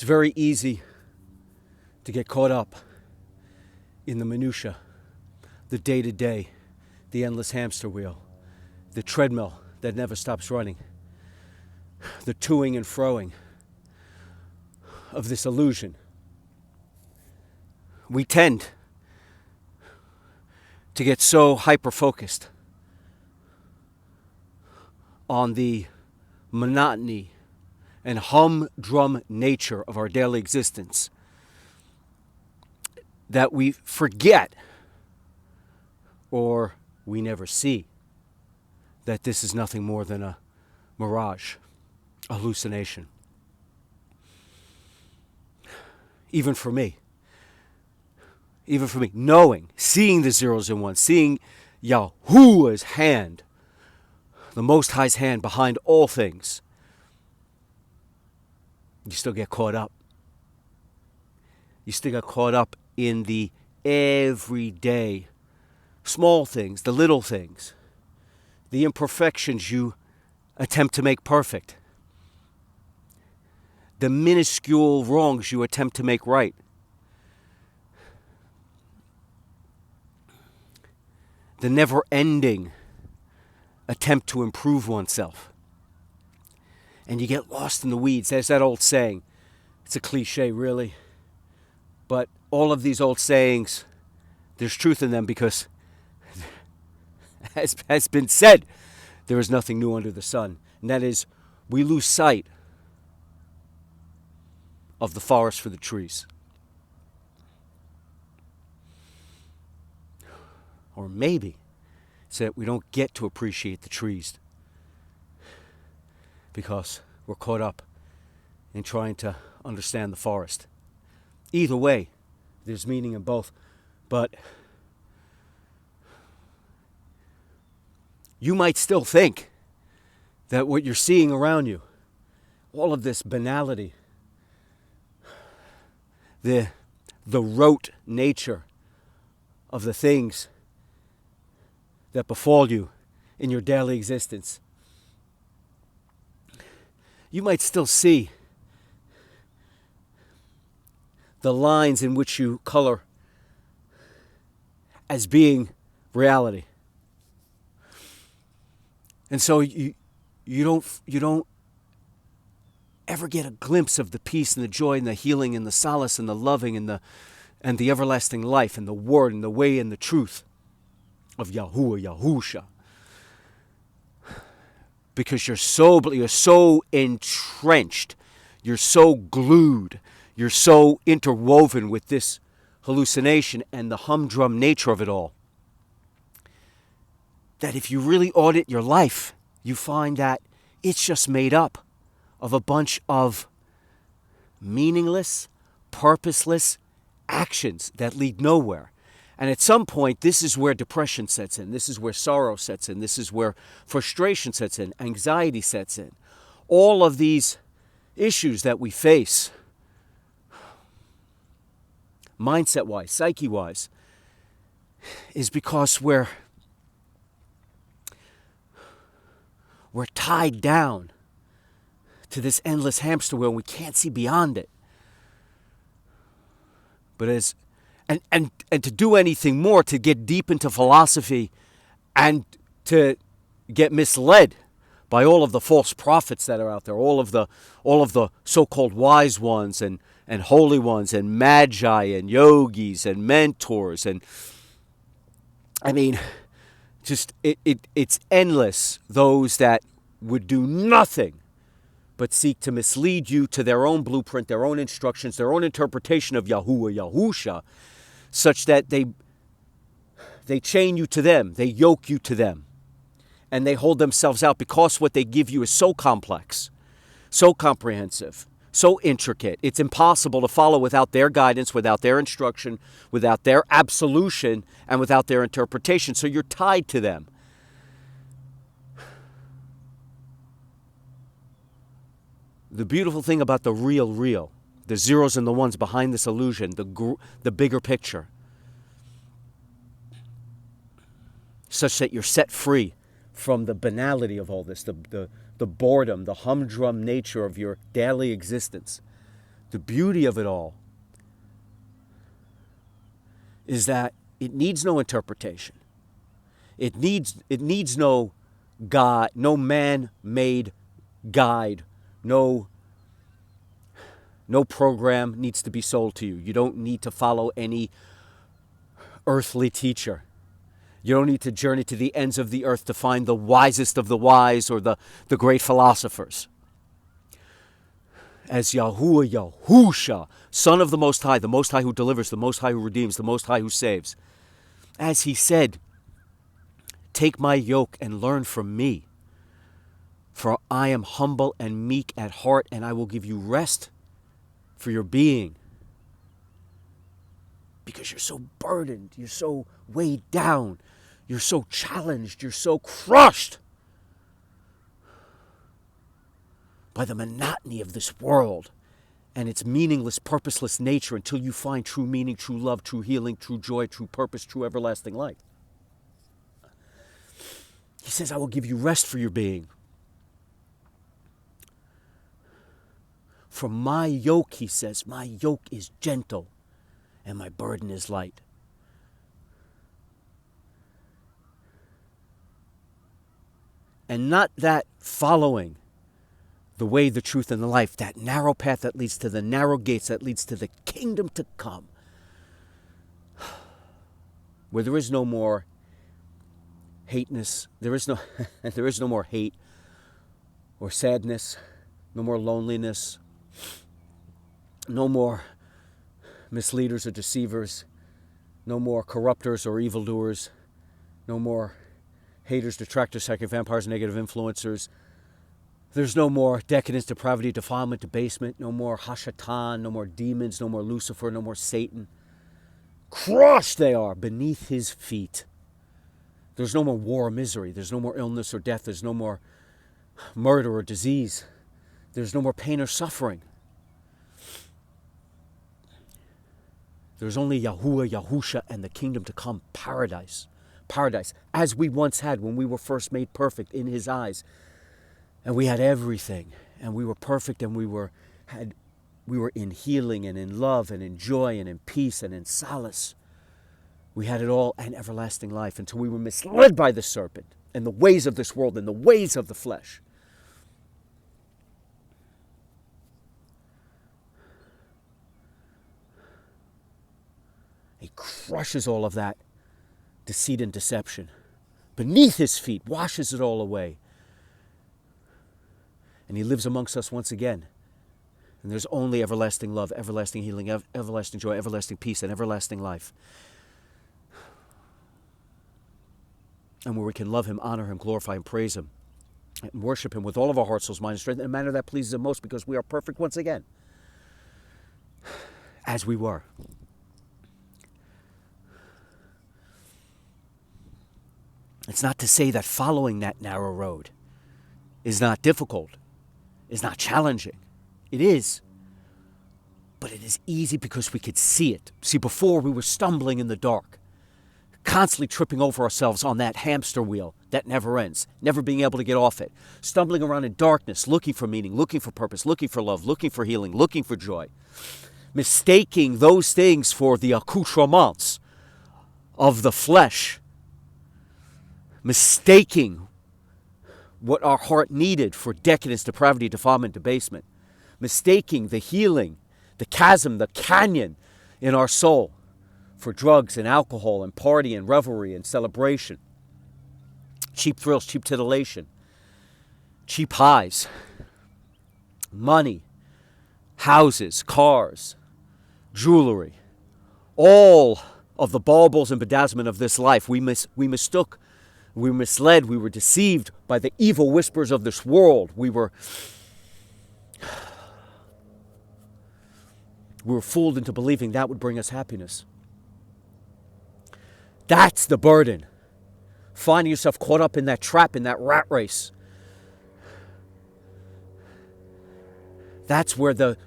It's very easy to get caught up in the minutia, the day-to-day, the endless hamster wheel, the treadmill that never stops running, the toing and froing of this illusion. We tend to get so hyper-focused on the monotony and humdrum nature of our daily existence that we forget, or we never see, that this is nothing more than a mirage, a hallucination. Even for me, knowing, seeing the zeros and ones, seeing Yahuwah's hand, the Most High's hand behind all things, you still get caught up. You still get caught up in the everyday small things, the little things, the imperfections you attempt to make perfect, the minuscule wrongs you attempt to make right. The never-ending attempt to improve oneself. And you get lost in the weeds. There's that old saying. It's a cliche, really. But all of these old sayings, there's truth in them because, as has been said, there is nothing new under the sun. And that is, we lose sight of the forest for the trees. Or maybe it's that we don't get to appreciate the trees because we're caught up in trying to understand the forest. Either way, there's meaning in both. But you might still think that what you're seeing around you, all of this banality, the rote nature of the things that befall you in your daily existence, you might still see the lines in which you color as being reality. And so you don't ever get a glimpse of the peace and the joy and the healing and the solace and the loving and the everlasting life and the word and the way and the truth of Yahuwah, Yahusha. Because you're so entrenched, you're so glued, you're so interwoven with this hallucination and the humdrum nature of it all, that if you really audit your life, you find that it's just made up of a bunch of meaningless, purposeless actions that lead nowhere. And at some point, this is where depression sets in. This is where sorrow sets in. This is where frustration sets in. Anxiety sets in. All of these issues that we face, mindset-wise, psyche-wise, is because we're tied down to this endless hamster wheel and we can't see beyond it. But And to do anything more, to get deep into philosophy and to get misled by all of the false prophets that are out there, all of the so-called wise ones and holy ones and magi and yogis and mentors, and I mean, just it's endless, those that would do nothing but seek to mislead you to their own blueprint, their own instructions, their own interpretation of Yahuwah, Yahusha, such that they chain you to them, they yoke you to them, and they hold themselves out because what they give you is so complex, so comprehensive, so intricate. It's impossible to follow without their guidance, without their instruction, without their absolution, and without their interpretation. So you're tied to them. The beautiful thing about the real, the zeros and the ones behind this illusion, the bigger picture, such that you're set free from the banality of all this, the boredom, the humdrum nature of your daily existence, the beauty of it all is that it needs no interpretation. It needs no God, no man-made guide, no program needs to be sold to you. You don't need to follow any earthly teacher. You don't need to journey to the ends of the earth to find the wisest of the wise or the great philosophers. As Yahusha, Son of the Most High who delivers, the Most High who redeems, the Most High who saves. As he said, take my yoke and learn from me, for I am humble and meek at heart, and I will give you rest for your being. Because you're so burdened, you're so weighed down, you're so challenged, you're so crushed by the monotony of this world and its meaningless, purposeless nature until you find true meaning, true love, true healing, true joy, true purpose, true everlasting life. He says, I will give you rest for your being. For my yoke, he says, my yoke is gentle and my burden is light. And not that following the way, the truth, and the life, that narrow path that leads to the narrow gates, that leads to the kingdom to come, where there is no more hateness, there is no more hate or sadness, no more loneliness, no more misleaders or deceivers, no more corruptors or evildoers, no more haters, detractors, psychic vampires, negative influencers. There's no more decadence, depravity, defilement, debasement, no more Hashatan, no more demons, no more Lucifer, no more Satan. Crushed they are beneath his feet. There's no more war or misery. There's no more illness or death. There's no more murder or disease. There's no more pain or suffering. There's only Yahuwah, Yahusha, and the kingdom to come, paradise. Paradise, as we once had when we were first made perfect in his eyes. And we had everything, and we were perfect, and we were in healing and in love and in joy and in peace and in solace. We had it all and everlasting life until we were misled by the serpent and the ways of this world and the ways of the flesh. He crushes all of that deceit and deception beneath his feet, washes it all away. And he lives amongst us once again. And there's only everlasting love, everlasting healing, everlasting joy, everlasting peace, and everlasting life. And where we can love him, honor him, glorify him, praise him, and worship him with all of our heart, souls, mind, and strength in a manner that pleases him most, because we are perfect once again, as we were. It's not to say that following that narrow road is not difficult, is not challenging. It is. But it is easy because we could see it. See, before we were stumbling in the dark, constantly tripping over ourselves on that hamster wheel that never ends, never being able to get off it, stumbling around in darkness, looking for meaning, looking for purpose, looking for love, looking for healing, looking for joy, mistaking those things for the accoutrements of the flesh, mistaking what our heart needed for decadence, depravity, defilement, debasement, mistaking the healing, the chasm, the canyon in our soul for drugs and alcohol and party and revelry and celebration, cheap thrills, cheap titillation, cheap highs, money, houses, cars, jewelry, all of the baubles and bedazzlement of this life. We mistook, we were misled, we were deceived by the evil whispers of this world. We were fooled into believing that would bring us happiness. That's the burden. Finding yourself caught up in that trap, in that rat race. That's where the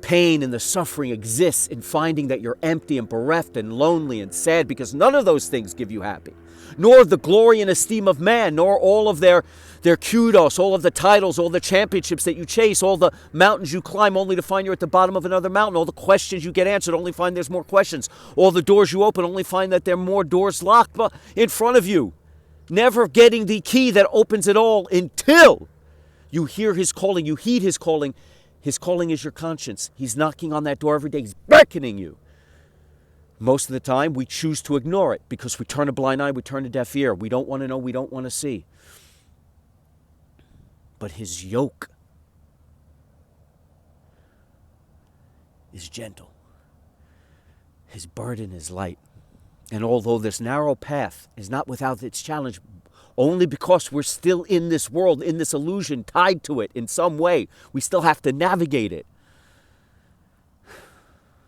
pain and the suffering exists, in finding that you're empty and bereft and lonely and sad, because none of those things give you happy. nor the glory and esteem of man, nor all of their kudos, all of the titles, all the championships that you chase, all the mountains you climb only to find you're at the bottom of another mountain, all the questions you get answered only find there's more questions, all the doors you open only find that there are more doors locked in front of you, never getting the key that opens it all until you hear his calling, you heed his calling. His calling is your conscience. He's knocking on that door every day. He's beckoning you. Most of the time, we choose to ignore it because we turn a blind eye, we turn a deaf ear. We don't want to know, we don't want to see. But his yoke is gentle. His burden is light. And although this narrow path is not without its challenge, only because we're still in this world, in this illusion, tied to it in some way, we still have to navigate it.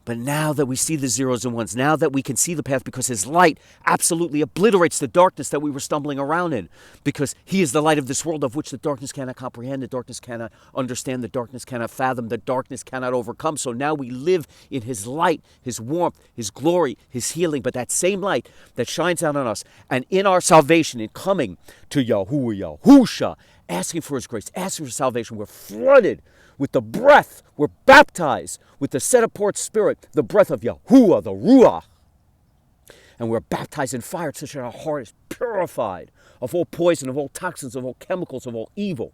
But now that we see the zeros and ones, now that we can see the path, because his light absolutely obliterates the darkness that we were stumbling around in, because he is the light of this world of which the darkness cannot comprehend, the darkness cannot understand, the darkness cannot fathom, the darkness cannot overcome. So now we live in his light, his warmth, his glory, his healing. But that same light that shines out on us, and in our salvation, in coming to Yahusha, asking for his grace, asking for salvation, we're flooded with the breath, we're baptized with the set-apart spirit, the breath of Yahuwah, the Ruach. And we're baptized in fire such that our heart is purified of all poison, of all toxins, of all chemicals, of all evil.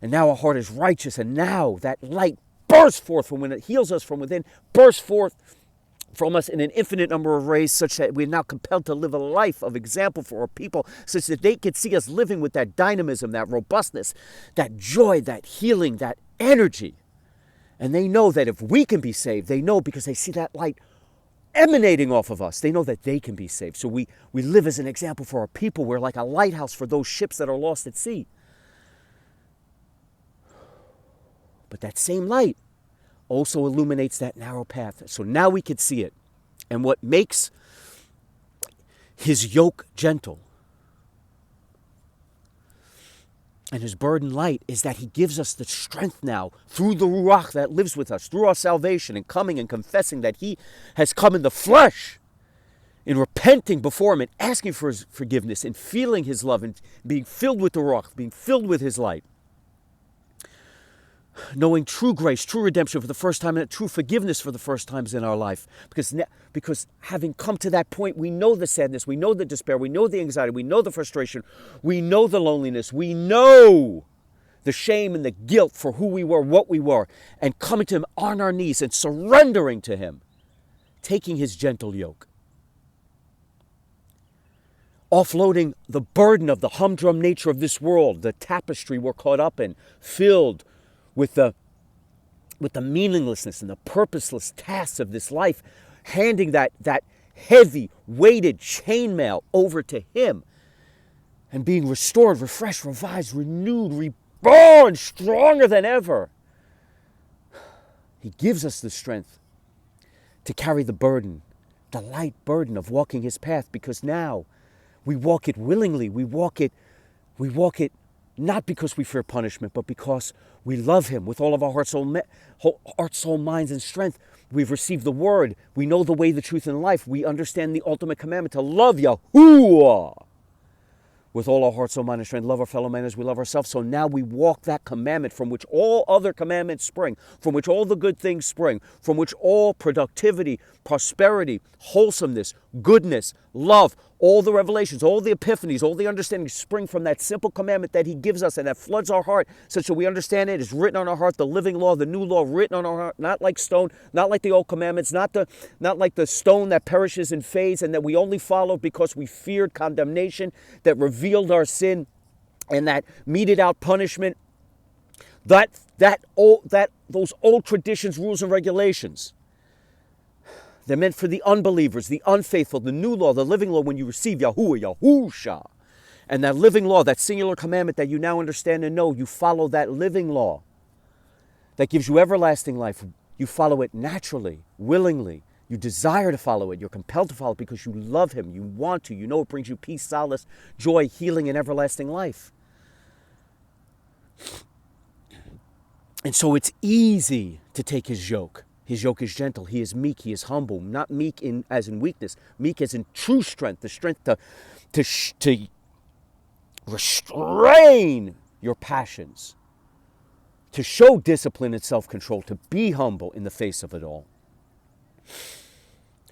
And now our heart is righteous, and now that light bursts forth from when it heals us from within, bursts forth from us in an infinite number of ways, such that we're now compelled to live a life of example for our people, such that they could see us living with that dynamism, that robustness, that joy, that healing, that energy. And they know that if we can be saved, they know because they see that light emanating off of us, they know that they can be saved. So we live as an example for our people. We're like a lighthouse for those ships that are lost at sea. But that same light also illuminates that narrow path. So now we can see it. And what makes his yoke gentle and his burden light is that he gives us the strength now through the Ruach that lives with us, through our salvation and coming and confessing that he has come in the flesh, in repenting before him and asking for his forgiveness and feeling his love and being filled with the Ruach, being filled with his light. Knowing true grace, true redemption for the first time, and true forgiveness for the first times in our life. Because having come to that point, we know the sadness, we know the despair, we know the anxiety, we know the frustration, we know the loneliness, we know the shame and the guilt for who we were, what we were, and coming to him on our knees and surrendering to him, taking his gentle yoke. Offloading the burden of the humdrum nature of this world, the tapestry we're caught up in, filled with the meaninglessness and the purposeless tasks of this life, handing that heavy, weighted chainmail over to him and being restored, refreshed, revised, renewed, reborn, stronger than ever. He gives us the strength to carry the burden, the light burden of walking his path, because now we walk it willingly. We walk it not because we fear punishment, but because we love him with all of our heart, soul, minds, and strength. We've received the word. We know the way, the truth, and life. We understand the ultimate commandment to love Yahuwah with all our heart, soul, mind, and strength. Love our fellow man as we love ourselves. So now we walk that commandment from which all other commandments spring, from which all the good things spring, from which all productivity, prosperity, wholesomeness, goodness, love, all the revelations, all the epiphanies, all the understandings spring from that simple commandment that he gives us and that floods our heart such that we understand it is written on our heart, the living law, the new law written on our heart, not like stone, not like the old commandments, not like the stone that perishes and fades and that we only followed because we feared condemnation, that revealed our sin and that meted out punishment. Those old traditions, rules, and regulations. They're meant for the unbelievers, the unfaithful, the new law, the living law when you receive Yahusha. And that living law, that singular commandment that you now understand and know, you follow that living law that gives you everlasting life. You follow it naturally, willingly. You desire to follow it. You're compelled to follow it because you love him. You want to. You know it brings you peace, solace, joy, healing, and everlasting life. And so it's easy to take his yoke. His yoke is gentle. He is meek. He is humble. Not meek as in weakness. Meek as in true strength. The strength to restrain your passions, to show discipline and self-control, to be humble in the face of it all.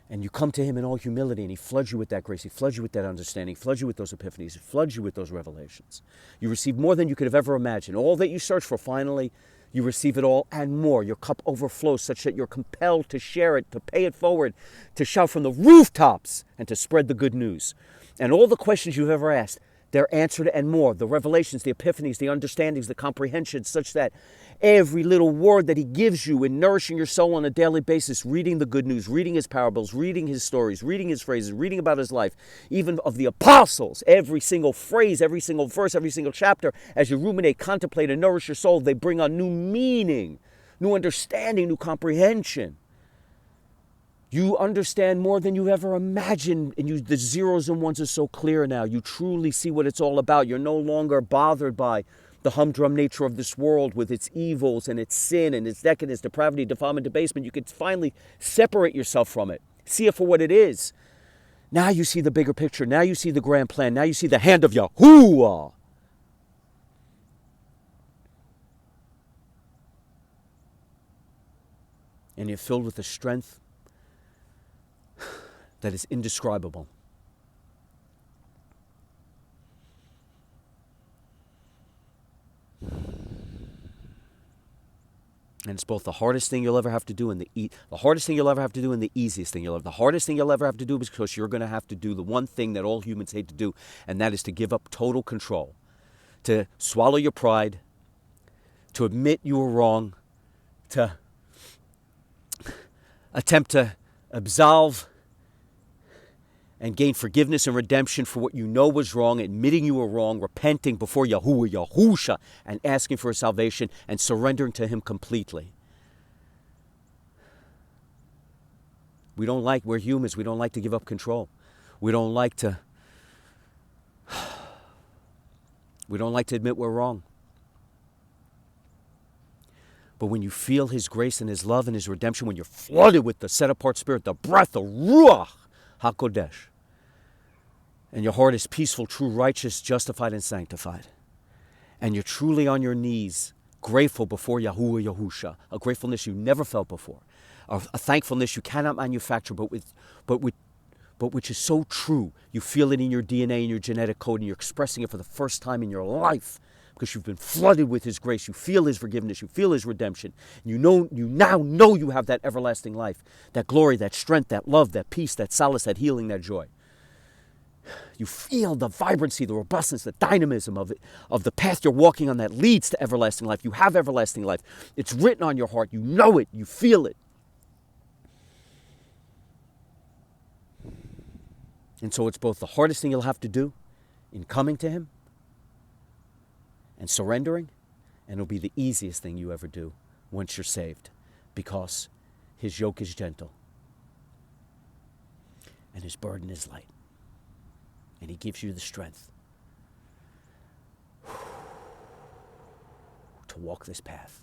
And you come to him in all humility, and he floods you with that grace. He floods you with that understanding. He floods you with those epiphanies. He floods you with those revelations. You receive more than you could have ever imagined. All that you search for, finally, you receive it all and more. Your cup overflows such that you're compelled to share it, to pay it forward, to shout from the rooftops, and to spread the good news. And all the questions you've ever asked, they're answered and more. The revelations, the epiphanies, the understandings, the comprehensions, such that every little word that he gives you in nourishing your soul on a daily basis, reading the good news, reading his parables, reading his stories, reading his phrases, reading about his life, even of the apostles, every single phrase, every single verse, every single chapter, as you ruminate, contemplate, and nourish your soul, they bring on new meaning, new understanding, new comprehension. You understand more than you ever imagined, and the zeros and ones are so clear now. You truly see what it's all about. You're no longer bothered by the humdrum nature of this world with its evils and its sin and its decadence, depravity, defilement, debasement. You can finally separate yourself from it. See it for what it is. Now you see the bigger picture. Now you see the grand plan. Now you see the hand of Yahuwah. And you're filled with a strength that is indescribable. And it's both the hardest thing you'll ever have to do and the hardest thing you'll ever have to do and the easiest thing you'll ever. The hardest thing you'll ever have to do is because you're going to have to do the one thing that all humans hate to do, and that is to give up total control, to swallow your pride, to admit you were wrong, to attempt to absolve and gain forgiveness and redemption for what you know was wrong, admitting you were wrong, repenting before Yahuwah, Yahusha, and asking for his salvation and surrendering to him completely. We're humans, we don't like to give up control. We don't like to admit we're wrong. But when you feel his grace and his love and his redemption, when you're flooded with the set-apart spirit, the breath, the Ruach HaKodesh, and your heart is peaceful, true, righteous, justified, and sanctified, and you're truly on your knees, grateful before Yahuwah Yahusha, a gratefulness you never felt before, a thankfulness you cannot manufacture, but which is so true. You feel it in your DNA, in your genetic code, and you're expressing it for the first time in your life, because you've been flooded with his grace. You feel his forgiveness. You feel his redemption. You now know you have that everlasting life, that glory, that strength, that love, that peace, that solace, that healing, that joy. You feel the vibrancy, the robustness, the dynamism of the path you're walking on that leads to everlasting life. You have everlasting life. It's written on your heart. You know it. You feel it. And so it's both the hardest thing you'll have to do in coming to him and surrendering, and it'll be the easiest thing you ever do once you're saved, because his yoke is gentle and his burden is light, and he gives you the strength to walk this path.